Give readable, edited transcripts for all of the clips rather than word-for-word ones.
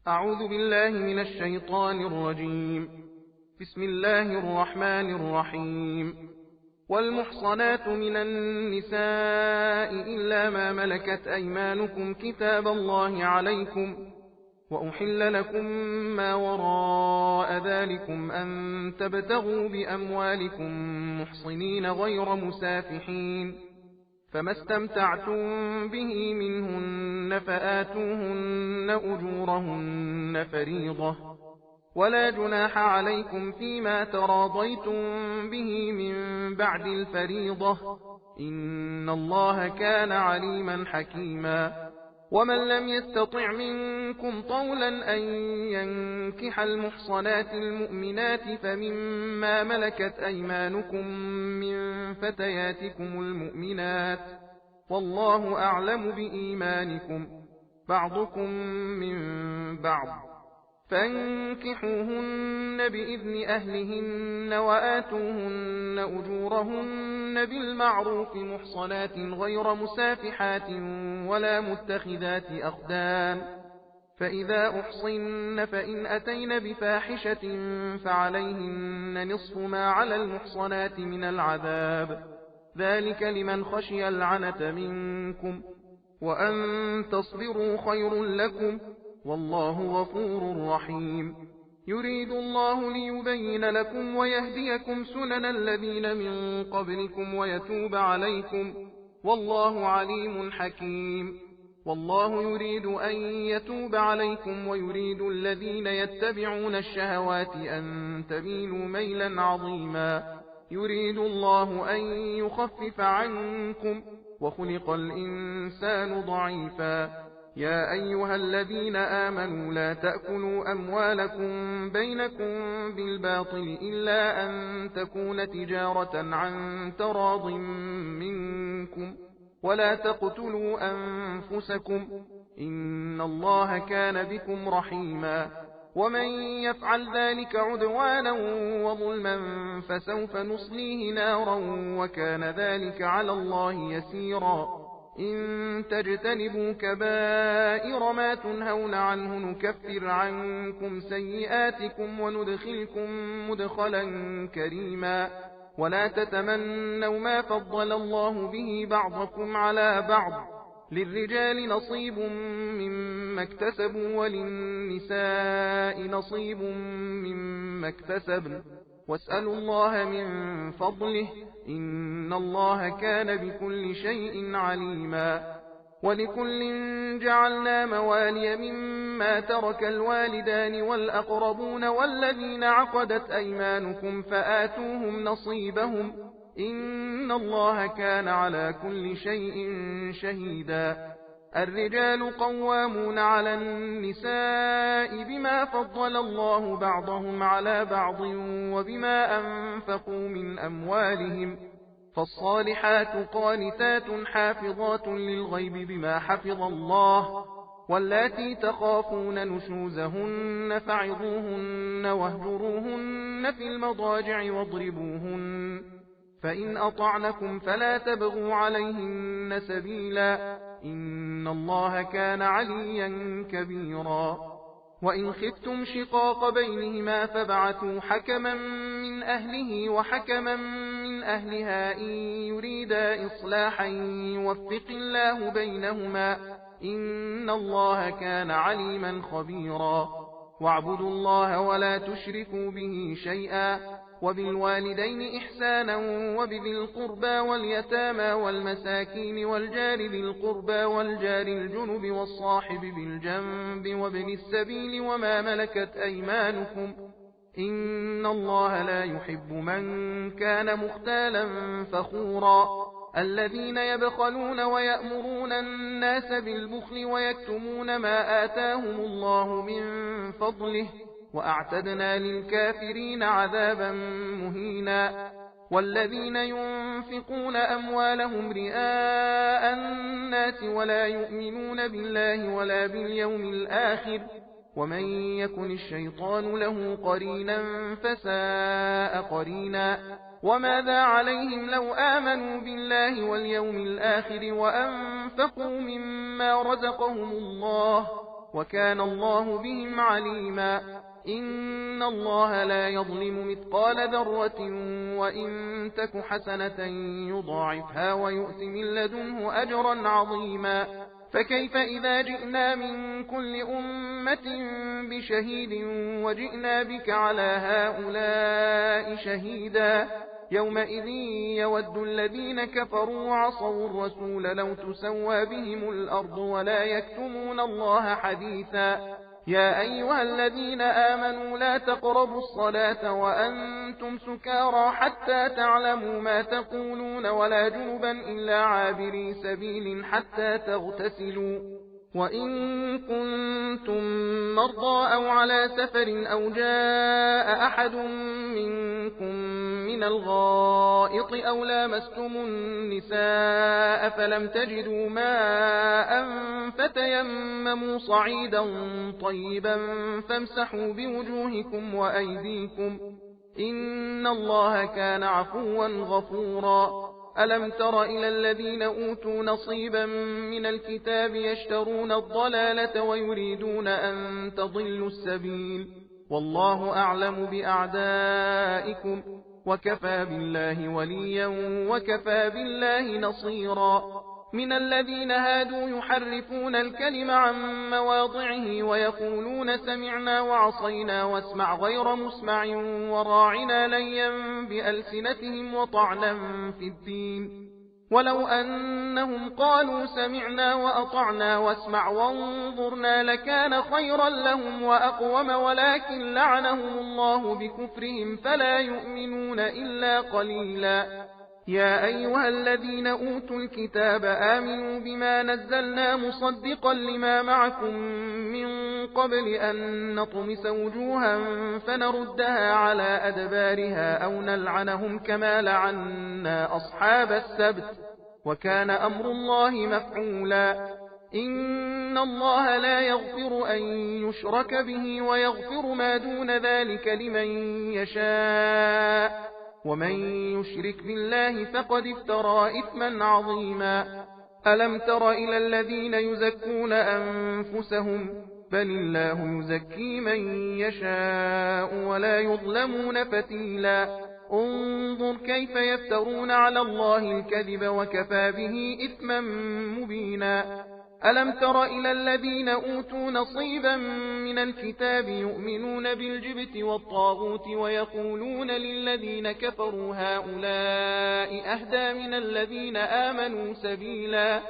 أعوذ بالله من الشيطان الرجيم. بسم الله الرحمن الرحيم. والمحصنات من النساء إلا ما ملكت أيمانكم كتاب الله عليكم، وأحل لكم ما وراء ذلكم أن تبتغوا بأموالكم محصنين غير مسافحين، فما استمتعتم به منهن فآتوهن أجورهن فريضة، ولا جناح عليكم فيما تراضيتم به من بعد الفريضة، إن الله كان عليما حكيما. ومن لم يستطع منكم طولا أن ينكح المحصنات المؤمنات فمما ملكت أيمانكم من فتياتكم المؤمنات، والله أعلم بإيمانكم، بعضكم من بعض، فانكحوهن بإذن أهلهن وآتوهن أجورهن بالمعروف محصنات غير مسافحات ولا متخذات أخدان، فإذا أحصن فإن أتين بفاحشة فعليهن نصف ما على المحصنات من العذاب، ذلك لمن خشي العنة منكم، وأن تصبروا خير لكم، والله غفور رحيم. يريد الله ليبين لكم ويهديكم سنن الذين من قبلكم ويتوب عليكم، والله عليم حكيم. والله يريد أن يتوب عليكم ويريد الذين يتبعون الشهوات أن تميلوا ميلا عظيما. يريد الله أن يخفف عنكم، وخلق الإنسان ضعيفا. يا أيها الذين آمنوا لا تأكلوا أموالكم بينكم بالباطل إلا أن تكون تجارة عن تراض منكم، ولا تقتلوا أنفسكم، إن الله كان بكم رحيما. ومن يفعل ذلك عدوانا وظلما فسوف نصليه نارا، وكان ذلك على الله يسيرا. إن تجتنبوا كبائر ما تنهون عنه نكفر عنكم سيئاتكم وندخلكم مدخلا كريما. ولا تتمنوا ما فضل الله به بعضكم على بعض، للرجال نصيب مما اكتسبوا وللنساء نصيب مما اكتسبن، واسألوا الله من فضله، إن الله كان بكل شيء عليما. ولكل جعلنا موالي مما ترك الوالدان والأقربون والذين عقدت أيمانكم فآتوهم نصيبهم، إن الله كان على كل شيء شهيدا. الرجال قوامون على النساء بما فضل الله بعضهم على بعض وبما أنفقوا من أموالهم، فالصالحات قانتات حافظات للغيب بما حفظ الله، واللاتي تخافون نشوزهن فعظوهن واهجروهن في المضاجع واضربوهن، فإن أطعنكم فلا تبغوا عليهن سبيلا، إن الله كان عليا كبيرا. وإن خفتم شقاق بينهما فابعثوا حكما من أهله وحكما من أهلها إن يريدا إصلاحا يوفق الله بينهما، إن الله كان عليما خبيرا. واعبدوا الله ولا تشركوا به شيئا، وبالوالدين إحسانا وبذي القربى واليتامى والمساكين والجار ذي القربى والجار الجنب والصاحب بالجنب وابن السبيل وما ملكت أيمانكم، إن الله لا يحب من كان مختالا فخورا. الذين يبخلون ويأمرون الناس بالبخل ويكتمون ما آتاهم الله من فضله، وأعتدنا للكافرين عذابا مهينا. والذين ينفقون أموالهم رئاء الناس ولا يؤمنون بالله ولا باليوم الآخر، ومن يكن الشيطان له قرينا فساء قرينا. وماذا عليهم لو آمنوا بالله واليوم الآخر وأنفقوا مما رزقهم الله، وكان الله بهم عليما. إن الله لا يظلم مثقال ذرة وإن تك حسنة يضاعفها ويؤت من لدنه أجرا عظيما. فكيف إذا جئنا من كل أمة بشهيد وجئنا بك على هؤلاء شهيدا؟ يومئذ يود الذين كفروا وعصوا الرسول لو تسوى بهم الأرض ولا يكتمون الله حديثا. يا أيها الذين آمنوا لا تقربوا الصلاة وأنتم سكارى حتى تعلموا ما تقولون ولا جنبا إلا عابري سبيل حتى تغتسلوا. وإن كنتم مرضى أو على سفر أو جاء أحد منكم من الغائط أو لامستم النساء فلم تجدوا ماء فتيمموا صعيدا طيبا فامسحوا بوجوهكم وأيديكم إن الله كان عفوا غفورا. ألم تر إلى الذين أوتوا نصيبا من الكتاب يشترون الضلالة ويريدون أن تضلوا السبيل والله أعلم بأعدائكم وكفى بالله وليا وكفى بالله نصيرا. من الذين هادوا يحرفون الكلم عن مواضعه ويقولون سمعنا وعصينا واسمع غير مسمع وراعنا ليا بألسنتهم وطعنا في الدين. ولو أنهم قالوا سمعنا وأطعنا واسمع وانظرنا لكان خيرا لهم وأقوم ولكن لعنهم الله بكفرهم فلا يؤمنون إلا قليلا. يا أيها الذين أوتوا الكتاب آمنوا بما نزلنا مصدقا لما معكم من قبل أن نطمس وجوها فنردها على أدبارها أو نلعنهم كما لعنا أصحاب السبت وكان أمر الله مفعولا. إن الله لا يغفر أن يشرك به ويغفر ما دون ذلك لمن يشاء ومن يشرك بالله فقد افترى إثما عظيما. ألم تر إلى الذين يزكون أنفسهم بل الله يزكي من يشاء ولا يظلمون فتيلا. انظر كيف يفترون على الله الكذب وكفى به إثما مبينا. ألم تر إلى الذين أوتوا نصيبا من الكتاب يؤمنون بالجبت والطاغوت ويقولون للذين كفروا هؤلاء أهدى من الذين آمنوا سبيلا.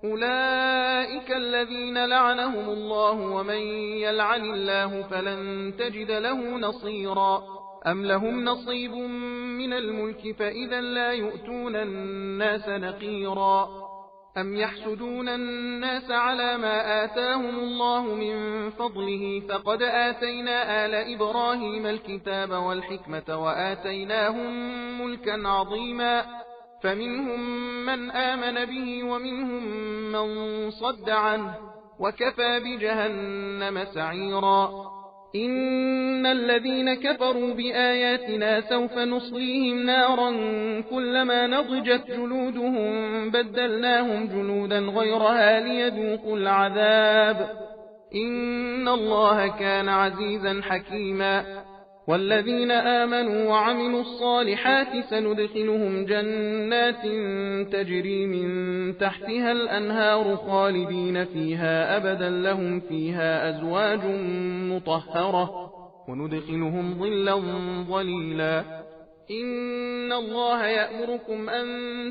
أولئك الذين لعنهم الله ومن يلعن الله فلن تجد له نصيرا. أم لهم نصيب من الملك فإذا لا يؤتون الناس نقيرا. أم يحسدون الناس على ما آتاهم الله من فضله فقد آتينا آل إبراهيم الكتاب والحكمة وآتيناهم ملكا عظيما. فمنهم من آمن به ومنهم من صد عنه وكفى بجهنم سعيرا. إن الذين كفروا بآياتنا سوف نصليهم نارا كلما نضجت جلودهم بدلناهم جلودا غيرها ليذوقوا العذاب إن الله كان عزيزا حكيما. والذين آمنوا وعملوا الصالحات سندخلهم جنات تجري من تحتها الأنهار خالدين فيها أبدا لهم فيها أزواج مطهرة وندخلهم ظلا ظليلا. إن الله يأمركم أن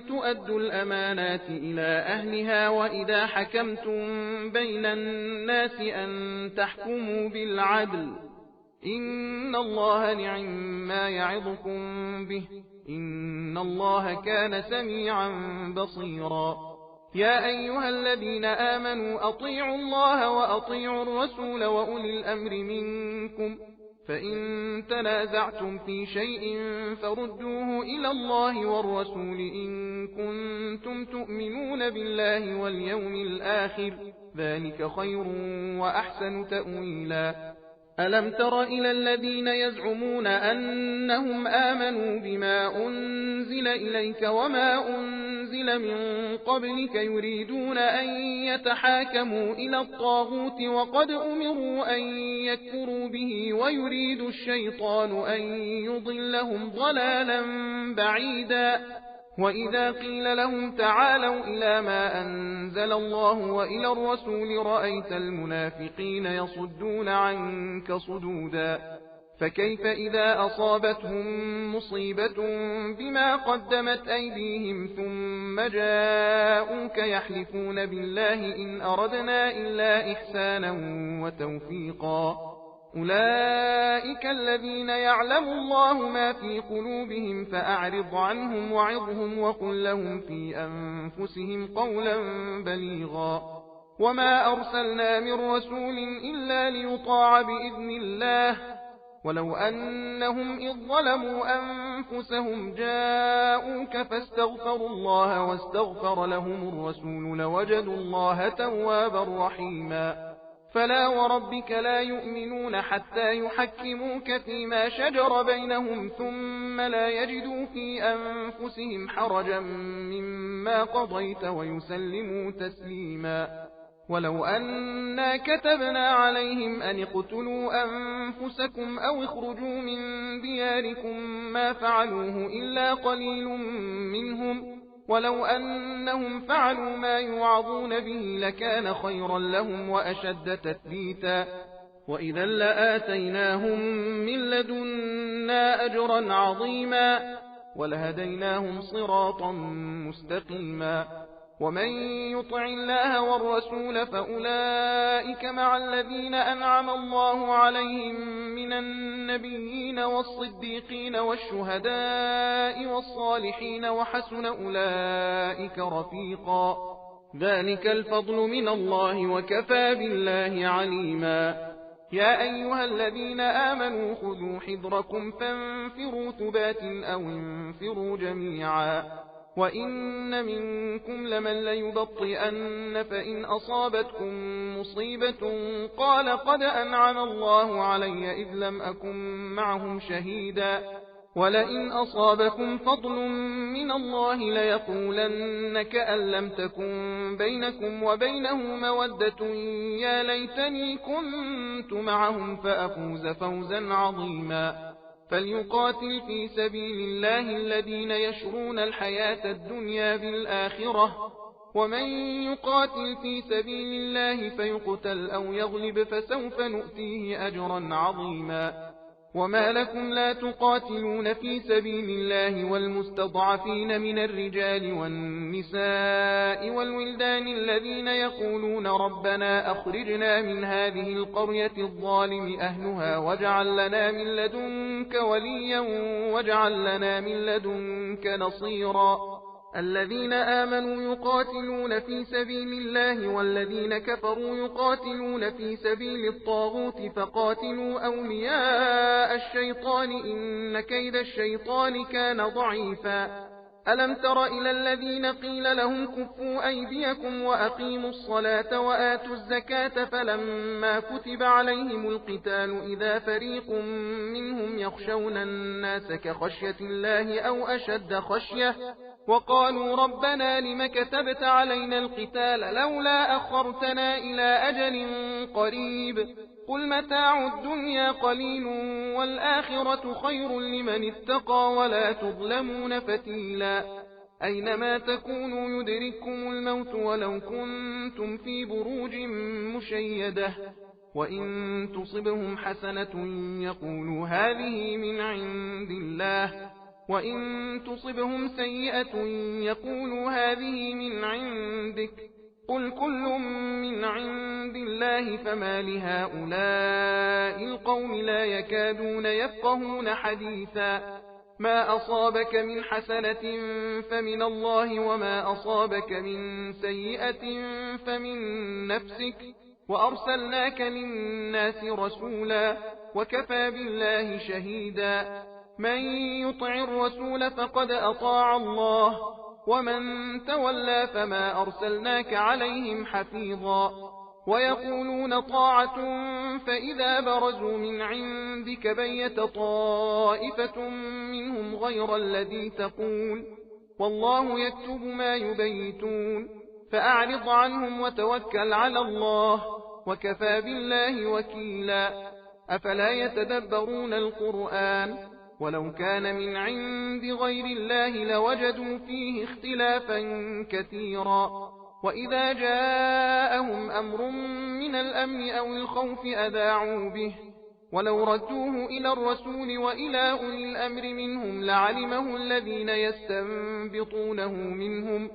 تؤدوا الأمانات إلى أهلها وإذا حكمتم بين الناس أن تحكموا بالعدل إن الله نعم يعظكم به إن الله كان سميعا بصيرا. يا أيها الذين آمنوا أطيعوا الله وأطيعوا الرسول وأولي الأمر منكم فإن تنازعتم في شيء فردوه إلى الله والرسول إن كنتم تؤمنون بالله واليوم الآخر ذلك خير وأحسن تأويلا. ألم تر إلى الذين يزعمون أنهم آمنوا بما أنزل إليك وما أنزل من قبلك يريدون أن يتحاكموا إلى الطاغوت وقد أمروا أن يكفروا به ويريد الشيطان أن يضلهم ضلالا بعيدا وإذا قيل لهم تعالوا إلى ما أنزل الله وإلى الرسول رأيت المنافقين يصدون عنك صدودا فكيف إذا أصابتهم مصيبة بما قدمت أيديهم ثم جاءوك يحلفون بالله إن أردنا إلا إحسانا وتوفيقا أولئك الذين يعلم الله ما في قلوبهم فأعرض عنهم وعظهم وقل لهم في أنفسهم قولا بليغا وما أرسلنا من رسول إلا ليطاع بإذن الله ولو أنهم إذ ظلموا أنفسهم جاءوك فاستغفروا الله واستغفر لهم الرسول لوجدوا الله توابا رحيما فلا وربك لا يؤمنون حتى يحكموك فيما شجر بينهم ثم لا يجدوا في أنفسهم حرجا مما قضيت ويسلموا تسليما ولو أنا كتبنا عليهم أن اقتلوا أنفسكم أو اخرجوا من دياركم ما فعلوه إلا قليل منهم ولو أنهم فعلوا ما يوعظون به لكان خيرا لهم وأشد تثبيتا وإذا لآتيناهم من لدنا أجرا عظيما ولهديناهم صراطا مستقيما ومن يطع الله والرسول فأولئك مع الذين أنعم الله عليهم من النبيين والصديقين والشهداء والصالحين وحسن أولئك رفيقا ذلك الفضل من الله وكفى بالله عليما يا أيها الذين آمنوا خذوا حذركم فانفروا ثبات أو انفروا جميعا وإن منكم لمن ليبطئن فإن أصابتكم مصيبة قال قد أنعم الله علي إذ لم أكن معهم شهيدا ولئن أصابكم فضل من الله ليقولن كأن لم تكن بينكم وبينه مودة يا ليتني كنت معهم فأفوز فوزا عظيما فليقاتل في سبيل الله الذين يشرون الحياة الدنيا بالآخرة ومن يقاتل في سبيل الله فيقتل أو يغلب فسوف نؤتيه أجرا عظيما وما لكم لا تقاتلون في سبيل الله والمستضعفين من الرجال والنساء والولدان الذين يقولون ربنا أخرجنا من هذه القرية الظالم أهلها واجعل لنا من لدنك وليا واجعل لنا من لدنك نصيرا الذين آمنوا يقاتلون في سبيل الله والذين كفروا يقاتلون في سبيل الطاغوت فقاتلوا أولياء الشيطان إن كيد الشيطان كان ضعيفا ألم تر إلى الذين قيل لهم كفوا أيديكم وأقيموا الصلاة وآتوا الزكاة فلما كتب عليهم القتال إذا فريق منهم يخشون الناس كخشية الله أو أشد خشية وقالوا ربنا لم كتبت علينا القتال لولا أخرتنا إلى أجل قريب قل متاع الدنيا قليل والآخرة خير لمن اتقى ولا تظلمون فتيلا أينما تكونوا يدرككم الموت ولو كنتم في بروج مشيدة وإن تصبهم حسنة يقولوا هذه من عند الله وإن تصبهم سيئة يقولوا هذه من عندك قل كل من عند الله فما لهؤلاء القوم لا يكادون يفقهون حديثا ما أصابك من حسنة فمن الله وما أصابك من سيئة فمن نفسك وأرسلناك للناس رسولا وكفى بالله شهيدا من يطع الرسول فقد أطاع الله ومن تولى فما أرسلناك عليهم حفيظا ويقولون طاعة فإذا برزوا من عندك بيت طائفة منهم غير الذي تقول والله يكتب ما يبيتون فأعرض عنهم وتوكل على الله وكفى بالله وكيلا أفلا يتدبرون القرآن ولو كان من عند غير الله لوجدوا فيه اختلافا كثيرا وإذا جاءهم أمر من الأمن أو الخوف أذاعوا به ولو ردوه إلى الرسول وإلى أولي الأمر منهم لعلمه الذين يستنبطونه منهم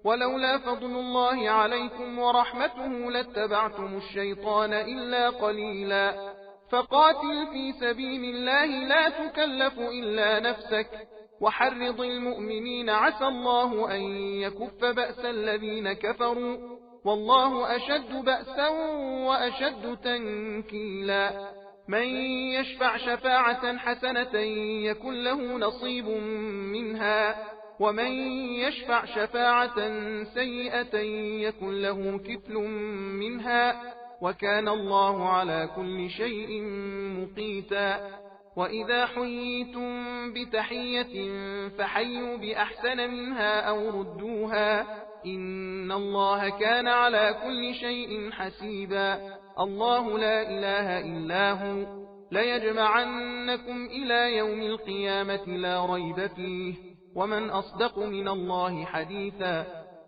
ولولا فضل الله عليكم ورحمته لاتبعتم الشيطان إلا قليلا فقاتل في سبيل الله لا تكلف إلا نفسك وحرض المؤمنين عسى الله أن يكف بأس الذين كفروا والله أشد بأسا وأشد تنكيلا من يشفع شفاعة حسنة يكن له نصيب منها ومن يشفع شفاعة سيئة يكن له كفل منها وكان الله على كل شيء مقيتا وإذا حييتم بتحية فحيوا بأحسن منها أو ردوها إن الله كان على كل شيء حسيبا الله لا إله إلا هو ليجمعنكم إلى يوم القيامة لا ريب فيه ومن أصدق من الله حديثا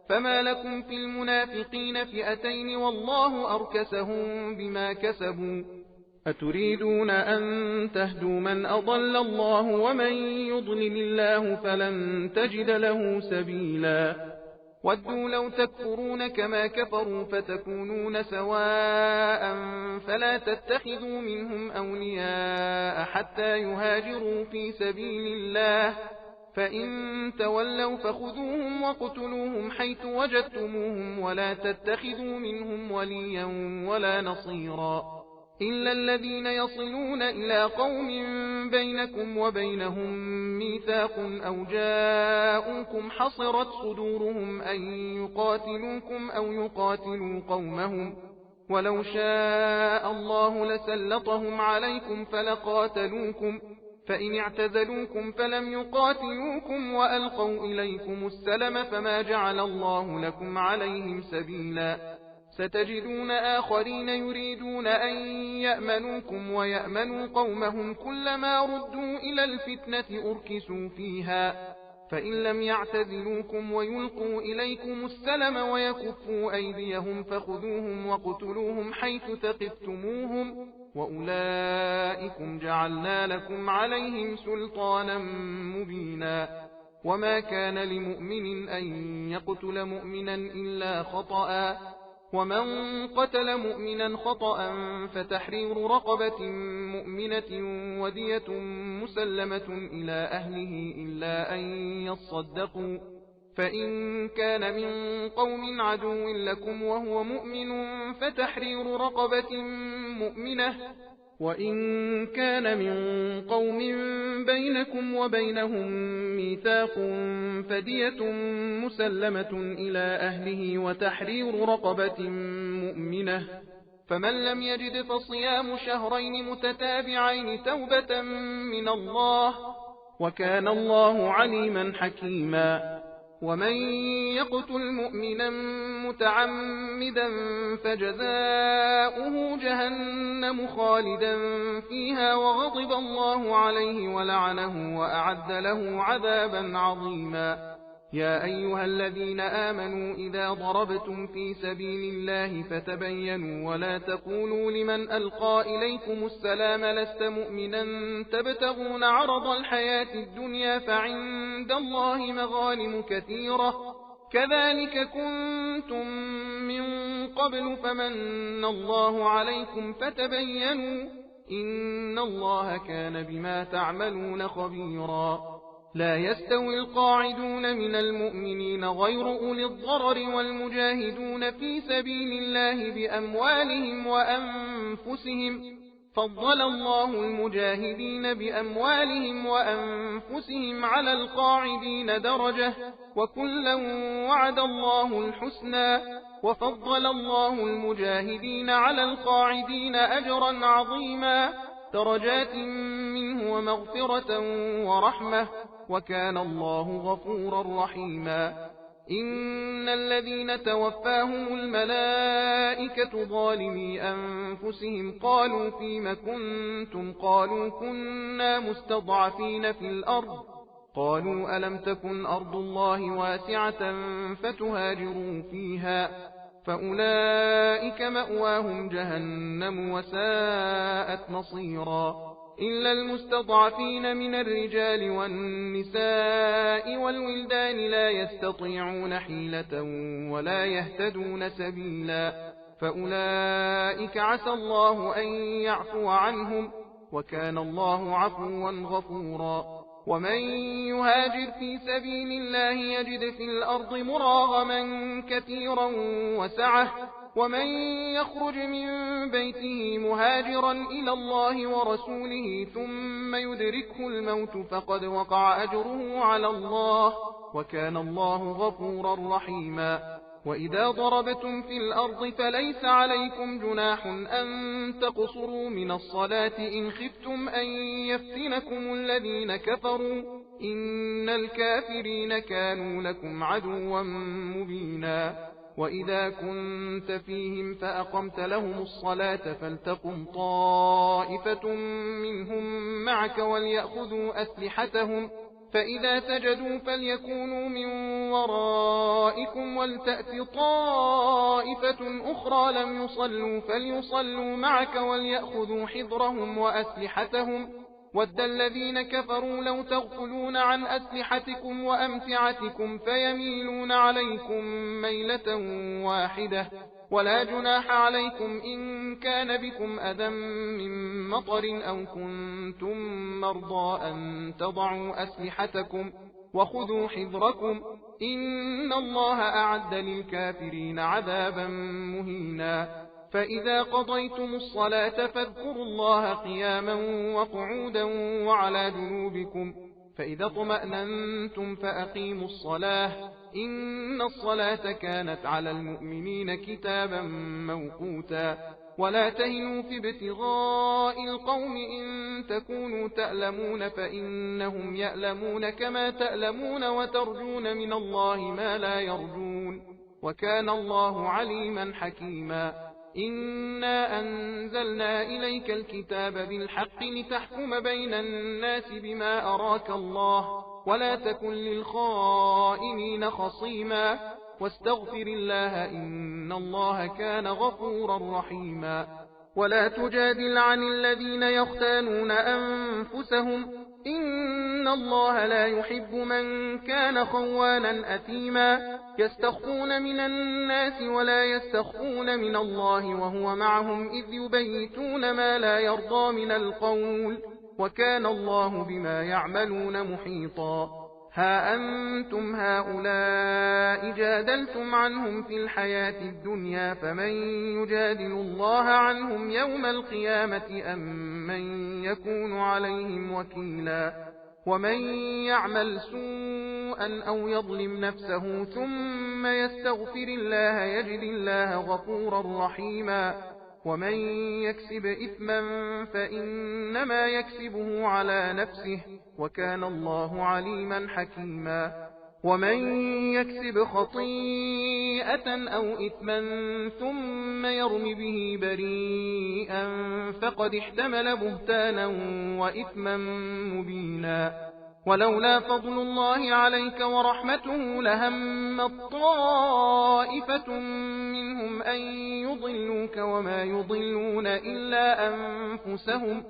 فما لكم في المنافقين فئتين والله أركسهم بما كسبوا أتريدون أن تهدوا من أضل الله ومن يضلل الله فلن تجد له سبيلا ودوا لو تكفرون كما كفروا فتكونون سواء فلا تتخذوا منهم أولياء حتى يهاجروا في سبيل الله فإن تولوا فخذوهم وقتلوهم حيث وجدتموهم ولا تتخذوا منهم وليا ولا نصيرا إلا الذين يصلون إلى قوم بينكم وبينهم ميثاق أو جاءوكم حصرت صدورهم أن يقاتلوكم أو يقاتلوا قومهم ولو شاء الله لسلطهم عليكم فلقاتلوكم فإن اعتزلوكم فلم يقاتلوكم وألقوا إليكم السلم فما جعل الله لكم عليهم سبيلا ستجدون آخرين يريدون أن يأمنوكم ويأمنوا قومهم كلما ردوا إلى الفتنة أركسوا فيها فإن لم يعتزلوكم ويلقوا إليكم السلم ويكفوا أيديهم فخذوهم وقتلوهم حيث ثقفتموهم وأولئكم جعلنا لكم عليهم سلطانا مبينا وما كان لمؤمن أن يقتل مؤمنا إلا خطأ ومن قتل مؤمنا خطأ فتحرير رقبة مؤمنة ودية مسلمة إلى أهله إلا أن يصدقوا فإن كان من قوم عدو لكم وهو مؤمن فتحرير رقبة مؤمنة وإن كان من قوم بينكم وبينهم ميثاق فدية مسلمة إلى أهله وتحرير رقبة مؤمنة فمن لم يجد فصيام شهرين متتابعين توبة من الله وكان الله عليما حكيما ومن يقتل مؤمنا متعمدا فجزاؤه جهنم خالدا فيها وغضب الله عليه ولعنه وأعد له عذابا عظيما يا أيها الذين آمنوا إذا ضربتم في سبيل الله فتبينوا ولا تقولوا لمن ألقى إليكم السلام لست مؤمنا تبتغون عرض الحياة الدنيا فعند الله مغانم كثيرة كذلك كنتم من قبل فمن الله عليكم فتبينوا إن الله كان بما تعملون خبيرا لا يستوي القاعدون من المؤمنين غير أولي الضرر والمجاهدون في سبيل الله بأموالهم وأنفسهم فضل الله المجاهدين بأموالهم وأنفسهم على القاعدين درجة وكلا وعد الله الحسنى وفضل الله المجاهدين على القاعدين أجرا عظيما درجات منه ومغفرة ورحمة وكان الله غفورا رحيما إن الذين توفاهم الملائكة ظالمي أنفسهم قالوا فيم كنتم قالوا كنا مستضعفين في الأرض قالوا ألم تكن أرض الله واسعة فتهاجروا فيها فأولئك مأواهم جهنم وساءت مصيرا إلا المستضعفين من الرجال والنساء والولدان لا يستطيعون حيلة ولا يهتدون سبيلا فأولئك عسى الله أن يعفو عنهم وكان الله عفوا غفورا ومن يهاجر في سبيل الله يجد في الأرض مراغما كثيرا وسعة ومن يخرج من بيته مهاجرا إلى الله ورسوله ثم يدركه الموت فقد وقع أجره على الله وكان الله غفورا رحيما وإذا ضربتم في الأرض فليس عليكم جناح أن تقصروا من الصلاة إن خفتم أن يفتنكم الذين كفروا إن الكافرين كانوا لكم عدوا مبينا وإذا كنت فيهم فأقمت لهم الصلاة فلتقم طائفة منهم معك وليأخذوا أسلحتهم فإذا سجدوا فليكونوا من ورائكم ولتأت طائفة أخرى لم يصلوا فليصلوا معك وليأخذوا حذرهم وأسلحتهم ود الذين كفروا لو تغفلون عن أسلحتكم وأمتعتكم فيميلون عليكم ميلة واحدة ولا جناح عليكم إن كان بكم أذى من مطر أو كنتم مرضى أن تضعوا أسلحتكم وخذوا حذركم إن الله أعد للكافرين عذابا مهينا فإذا قضيتم الصلاة فاذكروا الله قياما وقعودا وعلى جنوبكم فإذا اطمأننتم فأقيموا الصلاة إن الصلاة كانت على المؤمنين كتابا موقوتا ولا تهنوا في ابتغاء القوم إن تكونوا تألمون فإنهم يألمون كما تألمون وترجون من الله ما لا يرجون وكان الله عليما حكيما إنا أنزلنا إليك الكتاب بالحق لتحكم بين الناس بما أراك الله ولا تكن للخائنين خصيما واستغفر الله إن الله كان غفورا رحيما ولا تجادل عن الذين يختانون أنفسهم إن الله لا يحب من كان خوانا أثيما يستخفون من الناس ولا يستخفون من الله وهو معهم إذ يبيتون ما لا يرضى من القول وكان الله بما يعملون محيطا ها أنتم هؤلاء جادلتم عنهم في الحياة الدنيا فمن يجادل الله عنهم يوم القيامة أم من يكون عليهم وكيلا ومن يعمل سوءا أو يظلم نفسه ثم يستغفر الله يجد الله غفورا رحيما ومن يكسب إثما فإنما يكسبه على نفسه وكان الله عليما حكيما ومن يكسب خطيئة أو إثما ثم يرم به بريئا فقد احتمل بهتانا وإثما مبينا ولولا فضل الله عليك ورحمته لهمت طائفة منهم أن يضلوك وما يضلون إلا أنفسهم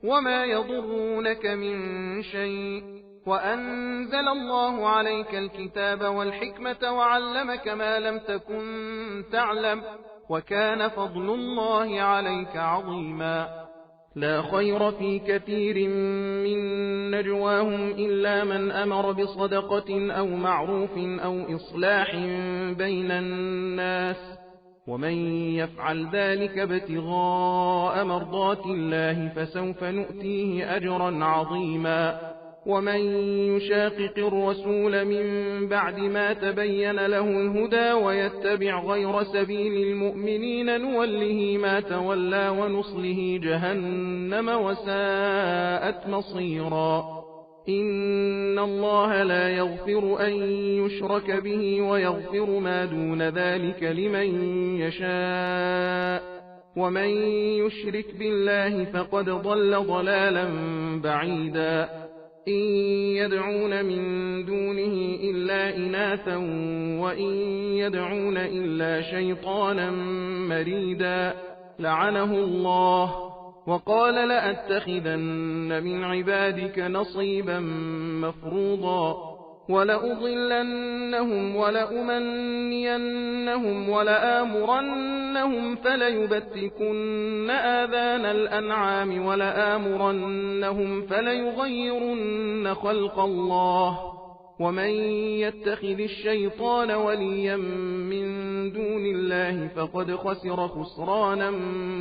وما يضرونك من شيء وأنزل الله عليك الكتاب والحكمة وعلمك ما لم تكن تعلم وكان فضل الله عليك عظيما لا خير في كثير من نجواهم إلا من أمر بصدقة أو معروف أو إصلاح بين الناس ومن يفعل ذلك ابتغاء مرضات الله فسوف نؤتيه أجرا عظيما ومن يشاقق الرسول من بعد ما تبين له الهدى ويتبع غير سبيل المؤمنين نوله ما تولى ونصله جهنم وساءت مصيرا إن الله لا يغفر أن يشرك به ويغفر ما دون ذلك لمن يشاء ومن يشرك بالله فقد ضل ضلالا بعيدا إن يدعون من دونه إلا إناثا وإن يدعون إلا شيطانا مريدا لعنه الله وقال لأتخذن من عبادك نصيبا مفروضا ولأضلنهم ولأمنينهم ولآمرنهم فليبتكن آذان الأنعام ولآمرنهم فليغيرن خلق الله ومن يتخذ الشيطان وليا من دون الله فقد خسر خسرانا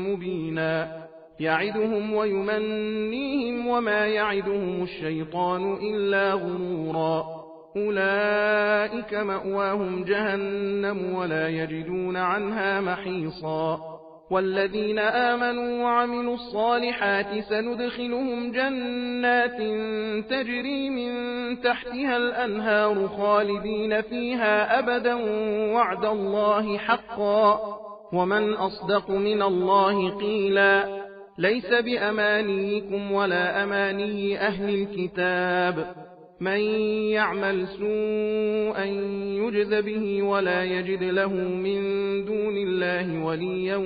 مبينا يعدهم ويمنيهم وما يعدهم الشيطان إلا غرورا أولئك مأواهم جهنم ولا يجدون عنها محيصا والذين آمنوا وعملوا الصالحات سندخلهم جنات تجري من تحتها الأنهار خالدين فيها أبدا وعد الله حقا ومن أصدق من الله قيلا ليس بأمانيكم ولا أماني أهل الكتاب من يعمل سوءا يجز به ولا يجد له من دون الله وليا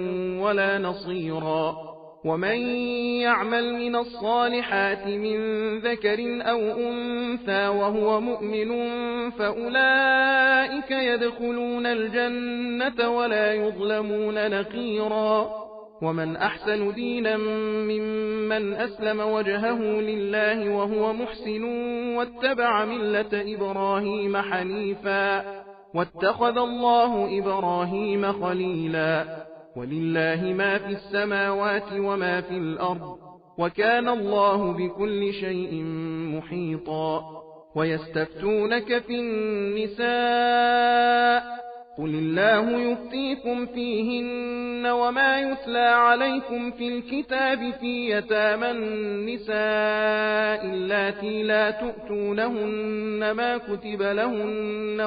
ولا نصيرا ومن يعمل من الصالحات من ذكر أو أنثى وهو مؤمن فأولئك يدخلون الجنة ولا يظلمون نقيرا ومن أحسن دينا ممن أسلم وجهه لله وهو محسن واتبع ملة إبراهيم حنيفا واتخذ الله إبراهيم خليلا ولله ما في السماوات وما في الأرض وكان الله بكل شيء محيطا ويستفتونك في النساء قل الله يفتيكم فيهن وما يتلى عليكم في الكتاب في يتامى النساء اللاتي لا تؤتونهن ما كتب لهن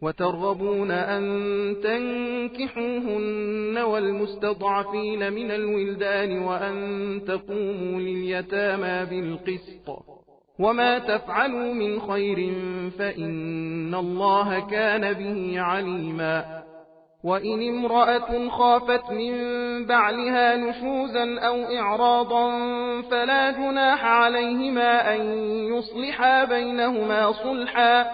وترغبون أن تنكحوهن والمستضعفين من الولدان وأن تقوموا لليتامى بالقسط وما تفعلوا من خير فإن الله كان به عليما وإن امرأة خافت من بعلها نشوزا أو إعراضا فلا جناح عليهما أن يصلحا بينهما صلحا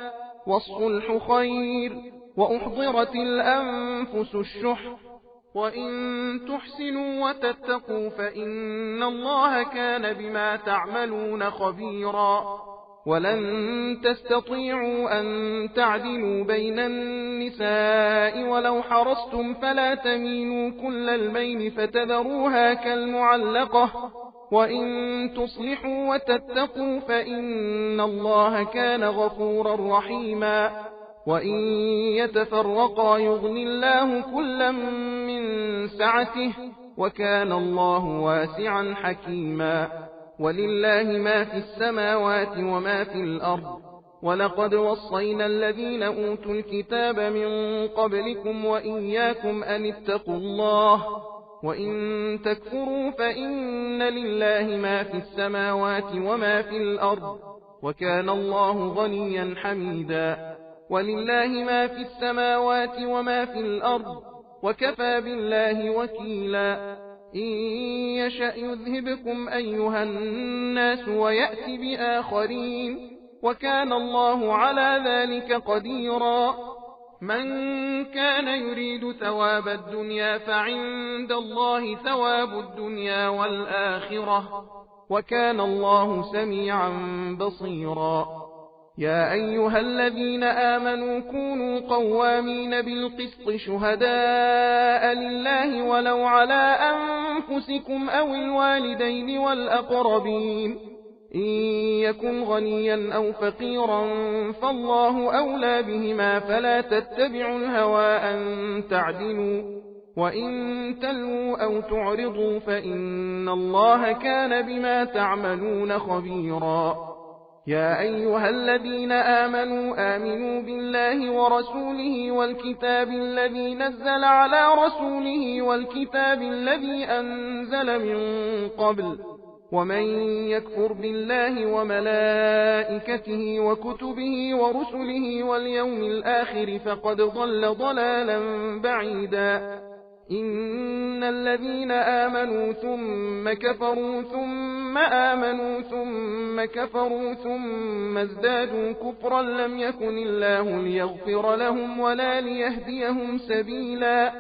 والصلح خير وأحضرت الأنفس الشح وإن تحسنوا وتتقوا فإن الله كان بما تعملون خبيرا ولن تستطيعوا أن تعدلوا بين النساء ولو حرصتم فلا تميلوا كل الميل فتذروها كالمعلقة وإن تصلحوا وتتقوا فإن الله كان غفورا رحيما وإن يتفرقا يغن الله كلا من سعته وكان الله واسعا حكيما ولله ما في السماوات وما في الأرض ولقد وصينا الذين أوتوا الكتاب من قبلكم وإياكم أن اتقوا الله وإن تكفروا فإن لله ما في السماوات وما في الأرض وكان الله غنيا حميدا ولله ما في السماوات وما في الأرض وكفى بالله وكيلا إن يشأ يذهبكم أيها الناس ويأتي بآخرين وكان الله على ذلك قديرا من كان يريد ثواب الدنيا فعند الله ثواب الدنيا والآخرة وكان الله سميعا بصيرا يا أيها الذين آمنوا كونوا قوامين بالقسط شهداء لله ولو على أنفسكم أو الوالدين والأقربين إن يكن غنيا أو فقيرا فالله أولى بهما فلا تتبعوا الهوى أن تعدلوا وإن تلووا أو تعرضوا فإن الله كان بما تعملون خبيرا يا أيها الذين آمنوا بالله ورسوله والكتاب الذي نزل على رسوله والكتاب الذي أنزل من قبل ومن يكفر بالله وملائكته وكتبه ورسله واليوم الآخر فقد ضل ضلالا بعيدا إن الذين آمنوا ثم كفروا ثم آمنوا ثم كفروا ثم ازدادوا كفرا لم يكن الله ليغفر لهم ولا ليهديهم سبيلا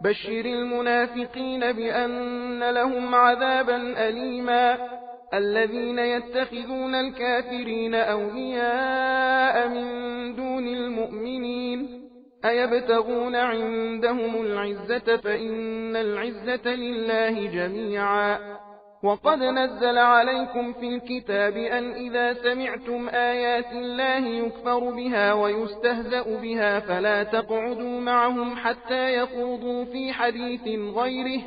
بشر المنافقين بأن لهم عذابا أليما الذين يتخذون الكافرين أولياء من دون المؤمنين أيبتغون عندهم العزة فإن العزة لله جميعا وقد نزل عليكم في الكتاب أن إذا سمعتم آيات الله يكفر بها ويستهزأ بها فلا تقعدوا معهم حتى يخوضوا في حديث غيره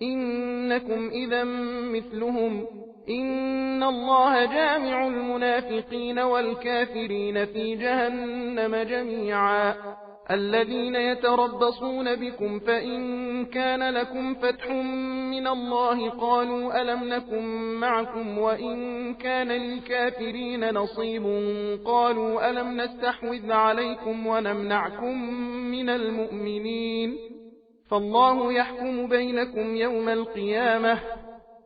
إنكم إذا مثلهم إن الله جامع المنافقين والكافرين في جهنم جميعا الذين يتربصون بكم فإن كان لكم فتح من الله قالوا ألم نكن معكم وإن كان للكافرين نصيب قالوا ألم نستحوذ عليكم ونمنعكم من المؤمنين فالله يحكم بينكم يوم القيامة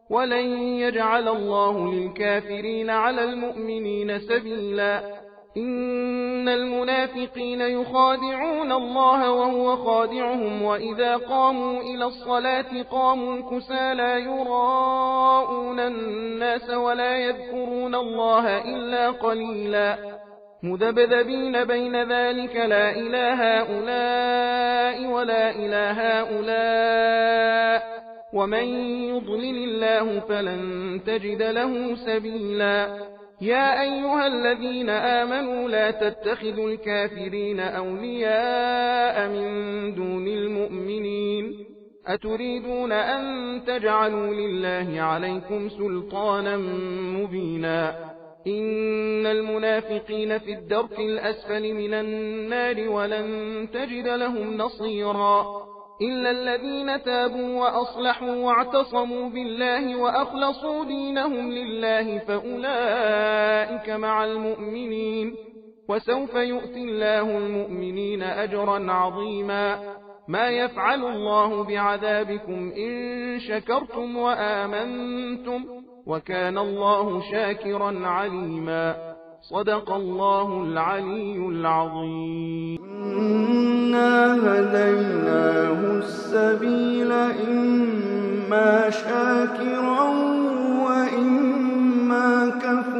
ولن يجعل الله للكافرين على المؤمنين سبيلا إن المنافقين يخادعون الله وهو خادعهم وإذا قاموا إلى الصلاة قاموا كسالى يراءون الناس ولا يذكرون الله إلا قليلا مذبذبين بين ذلك لا إله هؤلاء ولا إله هؤلاء ومن يضلل الله فلن تجد له سبيلا يا أيها الذين آمنوا لا تتخذوا الكافرين أولياء من دون المؤمنين أتريدون أن تجعلوا لله عليكم سلطانا مبينا إن المنافقين في الدرك الأسفل من النار ولن تجد لهم نصيرا إلا الذين تابوا وأصلحوا واعتصموا بالله وأخلصوا دينهم لله فأولئك مع المؤمنين وسوف يؤتي الله المؤمنين أجرا عظيما ما يفعل الله بعذابكم إن شكرتم وآمنتم وكان الله شاكرا عليما صدق الله العلي العظيم إنا هديناه السبيل إما شاكرا وإما كفورا